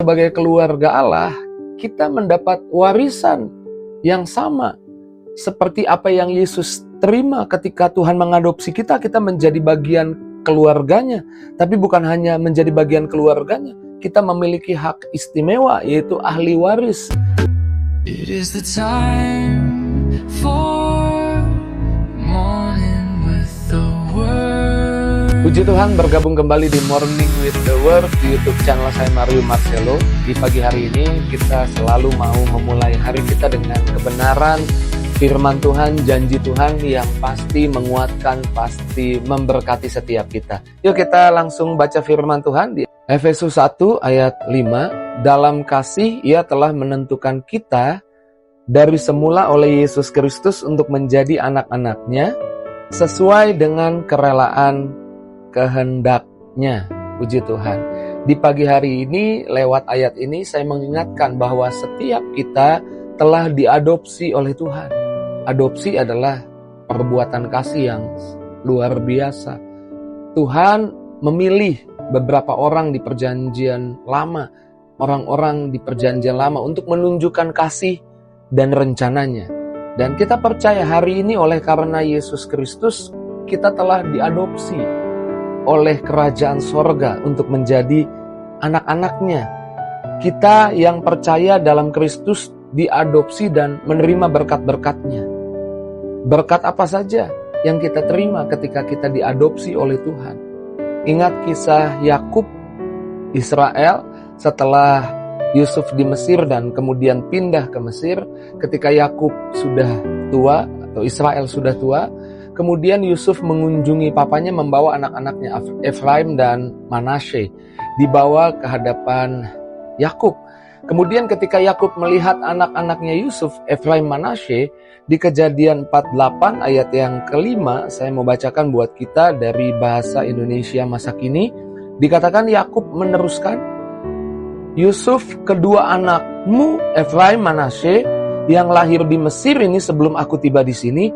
Sebagai keluarga Allah, kita mendapat warisan yang sama seperti apa yang Yesus terima ketika Tuhan mengadopsi kita. Kita menjadi bagian keluarganya, tapi bukan hanya menjadi bagian keluarganya, kita memiliki hak istimewa, yaitu ahli waris. It is the time for morning with the word. Puji Tuhan, bergabung kembali di Morning with the Word di YouTube channel saya, Mario Marcelo. Di pagi hari ini kita selalu mau memulai hari kita dengan kebenaran firman Tuhan, janji Tuhan yang pasti menguatkan, pasti memberkati setiap kita. Yuk kita langsung baca firman Tuhan di Efesus 1 ayat 5. Dalam kasih Ia telah menentukan kita dari semula oleh Yesus Kristus untuk menjadi anak-anak-Nya sesuai dengan kerelaan kehendak-Nya. Puji Tuhan. Di pagi hari ini lewat ayat ini saya mengingatkan bahwa setiap kita telah diadopsi oleh Tuhan. Adopsi adalah perbuatan kasih yang luar biasa. Tuhan memilih beberapa orang di perjanjian lama, orang-orang di perjanjian lama untuk menunjukkan kasih dan rencananya. Dan kita percaya hari ini oleh karena Yesus Kristus, kita telah diadopsi oleh kerajaan sorga untuk menjadi anak-anak-Nya. Kita yang percaya dalam Kristus diadopsi dan menerima berkat-berkat-Nya. Berkat apa saja yang kita terima ketika kita diadopsi oleh Tuhan? Ingat kisah Yakub, Israel setelah Yusuf di Mesir dan kemudian pindah ke Mesir. Ketika Yakub sudah tua atau Israel sudah tua, kemudian Yusuf mengunjungi papanya membawa anak-anaknya Efraim dan Manasye, dibawa ke hadapan Yakub. Kemudian ketika Yakub melihat anak-anaknya Yusuf, Efraim, Manasye, di Kejadian 48 ayat yang kelima, saya mau bacakan buat kita dari bahasa Indonesia masa kini. Dikatakan Yakub meneruskan, Yusuf kedua anakmu, Efraim, Manasye, yang lahir di Mesir ini sebelum aku tiba di sini,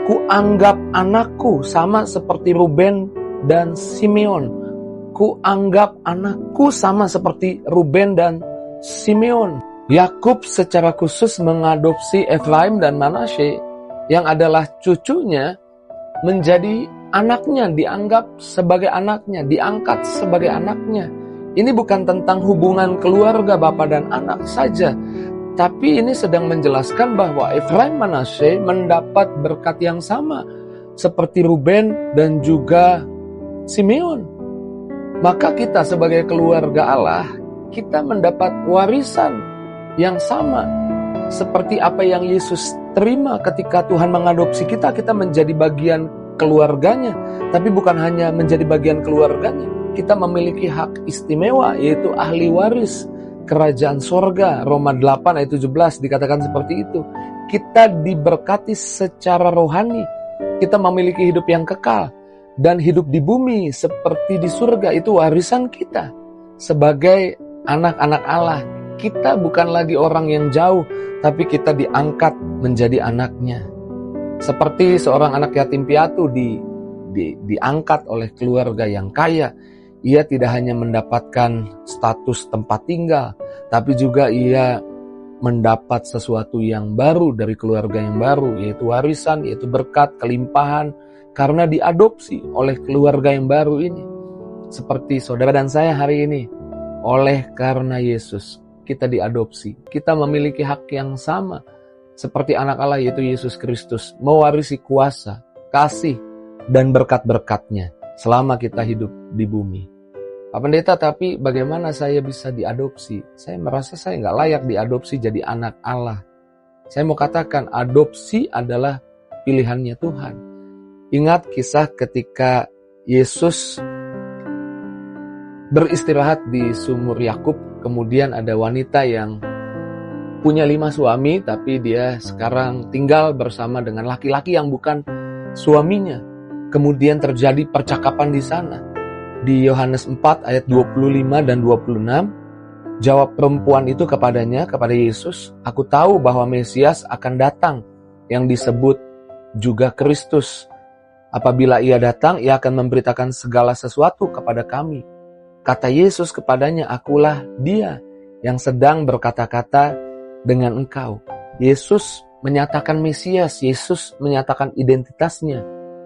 kuanggap anakku sama seperti Ruben dan Simeon. Kuanggap anakku sama seperti Ruben dan Simeon. Yakub secara khusus mengadopsi Efraim dan Manasye yang adalah cucunya menjadi anaknya, dianggap sebagai anaknya, diangkat sebagai anaknya. Ini bukan tentang hubungan keluarga bapa dan anak saja, tapi ini sedang menjelaskan bahwa Efraim Manasye mendapat berkat yang sama seperti Ruben dan juga Simeon. Maka kita sebagai keluarga Allah, kita mendapat warisan yang sama seperti apa yang Yesus terima ketika Tuhan mengadopsi kita. Kita menjadi bagian keluarganya, tapi bukan hanya menjadi bagian keluarganya, kita memiliki hak istimewa, yaitu ahli waris kerajaan sorga. Roma 8 ayat 17 dikatakan seperti itu. Kita diberkati secara rohani, kita memiliki hidup yang kekal, dan hidup di bumi seperti di surga itu warisan kita sebagai anak-anak Allah. Kita bukan lagi orang yang jauh, tapi kita diangkat menjadi anaknya. Seperti seorang anak yatim piatu diangkat oleh keluarga yang kaya. Ia tidak hanya mendapatkan status tempat tinggal, tapi juga ia mendapat sesuatu yang baru dari keluarga yang baru, yaitu warisan, yaitu berkat, kelimpahan, karena diadopsi oleh keluarga yang baru ini. Seperti saudara dan saya hari ini, oleh karena Yesus, kita diadopsi. Kita memiliki hak yang sama seperti anak Allah, yaitu Yesus Kristus, mewarisi kuasa, kasih, dan berkat-berkat-Nya selama kita hidup di bumi. Pak Pendeta, tapi bagaimana saya bisa diadopsi? Saya merasa saya nggak layak diadopsi jadi anak Allah. Saya mau katakan, adopsi adalah pilihannya Tuhan. Ingat kisah ketika Yesus beristirahat di sumur Yakub. Kemudian ada wanita yang punya 5 suami, tapi dia sekarang tinggal bersama dengan laki-laki yang bukan suaminya. Kemudian terjadi percakapan di sana. Di Yohanes 4 ayat 25 dan 26, jawab perempuan itu kepada Yesus, "Aku tahu bahwa Mesias akan datang, yang disebut juga Kristus. Apabila ia datang, ia akan memberitakan segala sesuatu kepada kami." Kata Yesus kepadanya, "Akulah dia yang sedang berkata-kata dengan engkau. Yesus menyatakan Mesias, Yesus menyatakan identitasnya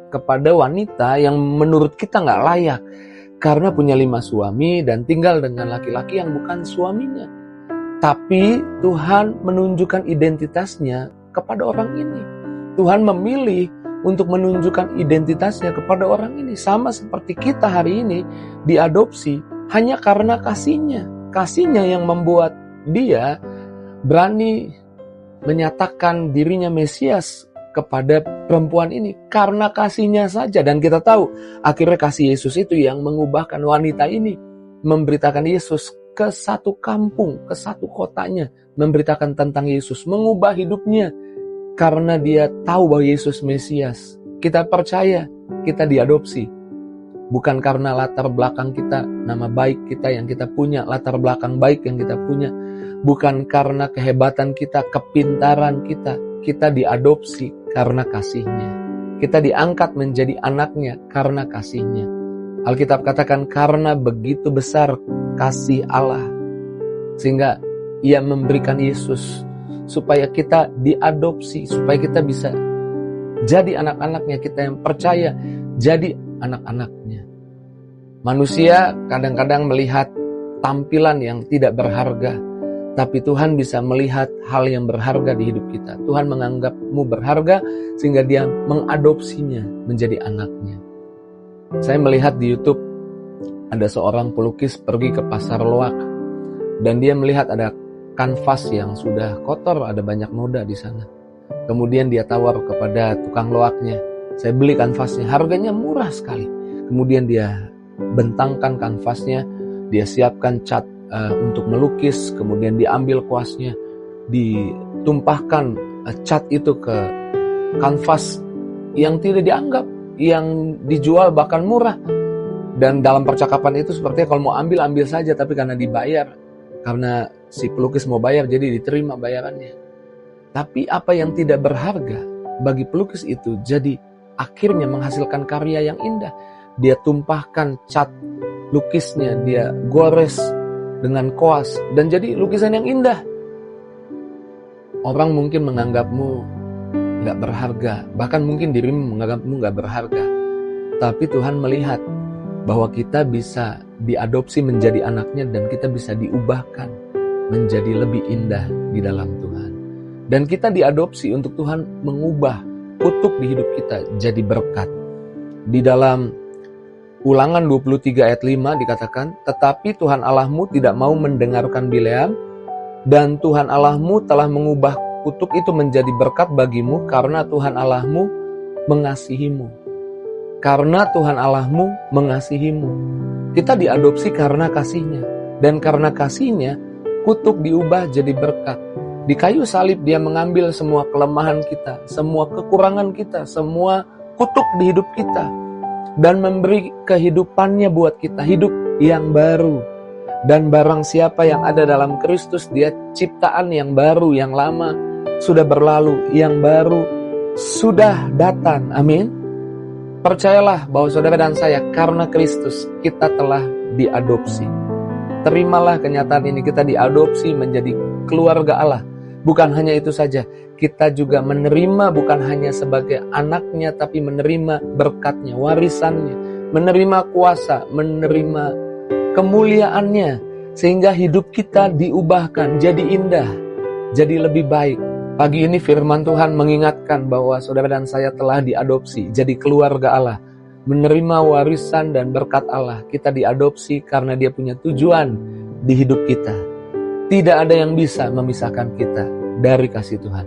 kepada wanita yang menurut kita gak layak karena punya 5 suami dan tinggal dengan laki-laki yang bukan suaminya. Tapi Tuhan menunjukkan identitasnya kepada orang ini. Tuhan memilih untuk menunjukkan identitasnya kepada orang ini. Sama seperti kita hari ini diadopsi hanya karena kasihnya. Kasihnya yang membuat dia berani menyatakan dirinya Mesias kepada perempuan ini. Karena kasihnya saja. Dan kita tahu akhirnya kasih Yesus itu yang mengubahkan wanita ini. Memberitakan Yesus ke satu kampung, ke satu kotanya. Memberitakan tentang Yesus. Mengubah hidupnya. Karena dia tahu bahwa Yesus Mesias. Kita percaya, kita diadopsi. Bukan karena latar belakang kita, nama baik kita yang kita punya, latar belakang baik yang kita punya. Bukan karena kehebatan kita, kepintaran kita. Kita diadopsi karena kasihnya. Kita diangkat menjadi anaknya karena kasihnya. Alkitab katakan karena begitu besar kasih Allah. Sehingga ia memberikan Yesus supaya kita diadopsi, supaya kita bisa jadi anak-anaknya, kita yang percaya jadi anak-anaknya. Manusia kadang-kadang melihat tampilan yang tidak berharga, tapi Tuhan bisa melihat hal yang berharga di hidup kita. Tuhan menganggapmu berharga sehingga dia mengadopsinya menjadi anaknya. Saya melihat di YouTube ada seorang pelukis pergi ke pasar loak dan dia melihat ada kanvas yang sudah kotor, ada banyak noda di sana. Kemudian dia tawar kepada tukang loaknya, saya beli kanvasnya, harganya murah sekali. Kemudian dia bentangkan kanvasnya, dia siapkan cat untuk melukis, kemudian diambil kuasnya, ditumpahkan cat itu ke kanvas yang tidak dianggap, yang dijual bahkan murah. Dan dalam percakapan itu sepertinya kalau mau ambil saja, tapi karena dibayar, karena si pelukis mau bayar, jadi diterima bayarannya. Tapi apa yang tidak berharga bagi pelukis itu, jadi akhirnya menghasilkan karya yang indah. Dia tumpahkan cat lukisnya, dia gores dengan koas, dan jadi lukisan yang indah. Orang mungkin menganggapmu gak berharga, bahkan mungkin dirimu menganggapmu gak berharga. Tapi Tuhan melihat bahwa kita bisa diadopsi menjadi anaknya dan kita bisa diubahkan menjadi lebih indah di dalam Tuhan. Dan kita diadopsi untuk Tuhan mengubah kutuk di hidup kita jadi berkat. Di dalam Ulangan 23 ayat 5 dikatakan, tetapi Tuhan Allahmu tidak mau mendengarkan Bileam, dan Tuhan Allahmu telah mengubah kutuk itu menjadi berkat bagimu karena Tuhan Allahmu mengasihimu. Karena Tuhan Allahmu mengasihimu. Kita diadopsi karena kasihnya. Dan karena kasihnya, kutuk diubah jadi berkat. Di kayu salib dia mengambil semua kelemahan kita, semua kekurangan kita, semua kutuk di hidup kita. Dan memberi kehidupannya buat kita, hidup yang baru. Dan barang siapa yang ada dalam Kristus, dia ciptaan yang baru, yang lama sudah berlalu, yang baru sudah datang. Amin. Percayalah bahwa saudara dan saya karena Kristus kita telah diadopsi. Terimalah kenyataan ini, kita diadopsi menjadi keluarga Allah. Bukan hanya itu saja, kita juga menerima bukan hanya sebagai anaknya, tapi menerima berkatnya, warisannya, menerima kuasa, menerima kemuliaannya. Sehingga hidup kita diubahkan jadi indah, jadi lebih baik. Pagi ini firman Tuhan mengingatkan bahwa saudara dan saya telah diadopsi jadi keluarga Allah, menerima warisan dan berkat Allah. Kita diadopsi karena dia punya tujuan di hidup kita. Tidak ada yang bisa memisahkan kita dari kasih Tuhan.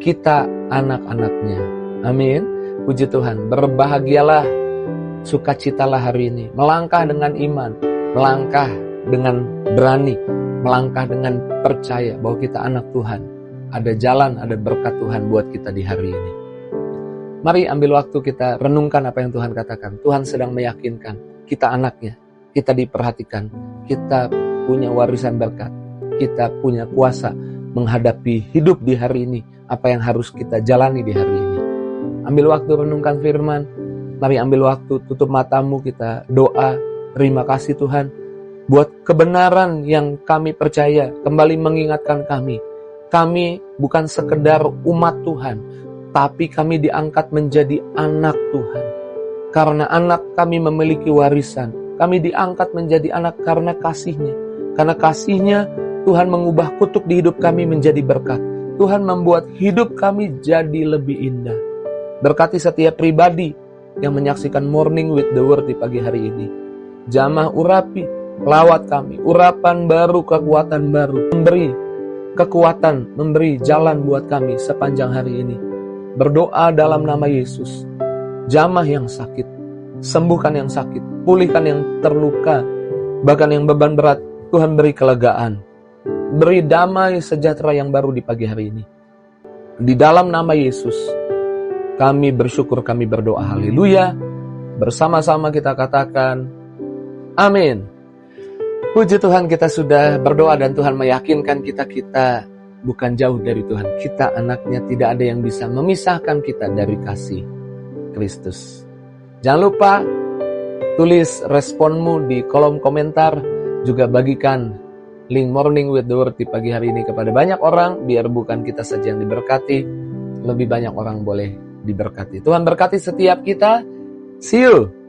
Kita anak-anaknya. Amin. Puji Tuhan. Berbahagialah, sukacitalah hari ini. Melangkah dengan iman, melangkah dengan berani, melangkah dengan percaya bahwa kita anak Tuhan. Ada jalan, ada berkat Tuhan buat kita di hari ini. Mari ambil waktu kita renungkan apa yang Tuhan katakan. Tuhan sedang meyakinkan kita anaknya, kita diperhatikan, kita punya warisan berkat, kita punya kuasa menghadapi hidup di hari ini, apa yang harus kita jalani di hari ini. Ambil waktu renungkan firman, mari ambil waktu tutup matamu, kita doa, terima kasih Tuhan. buat kebenaran yang kami percaya, kembali mengingatkan kami. Kami bukan sekedar umat Tuhan, tapi kami diangkat menjadi anak Tuhan. Karena anak kami memiliki warisan. Kami diangkat menjadi anak karena kasih-Nya. Karena kasih-Nya, Tuhan mengubah kutuk di hidup kami menjadi berkat. Tuhan membuat hidup kami jadi lebih indah. Berkati setiap pribadi yang menyaksikan Morning with the Word di pagi hari ini. Jamah urapi, lawat kami, urapan baru, kekuatan baru. Memberi kekuatan, memberi jalan buat kami sepanjang hari ini. Berdoa dalam nama Yesus. Jamah yang sakit, sembuhkan yang sakit, pulihkan yang terluka, bahkan yang beban berat, Tuhan beri kelegaan. Beri damai sejahtera yang baru di pagi hari ini. Di dalam nama Yesus, kami bersyukur, kami berdoa. Haleluya. Bersama-sama kita katakan, amin. Puji Tuhan, kita sudah berdoa dan Tuhan meyakinkan kita bukan jauh dari Tuhan. Kita anaknya, tidak ada yang bisa memisahkan kita dari kasih Kristus. Jangan lupa tulis responmu di kolom komentar. Juga bagikan link Morning with the Word di pagi hari ini kepada banyak orang, biar bukan kita saja yang diberkati, lebih banyak orang boleh diberkati. Tuhan berkati setiap kita. See you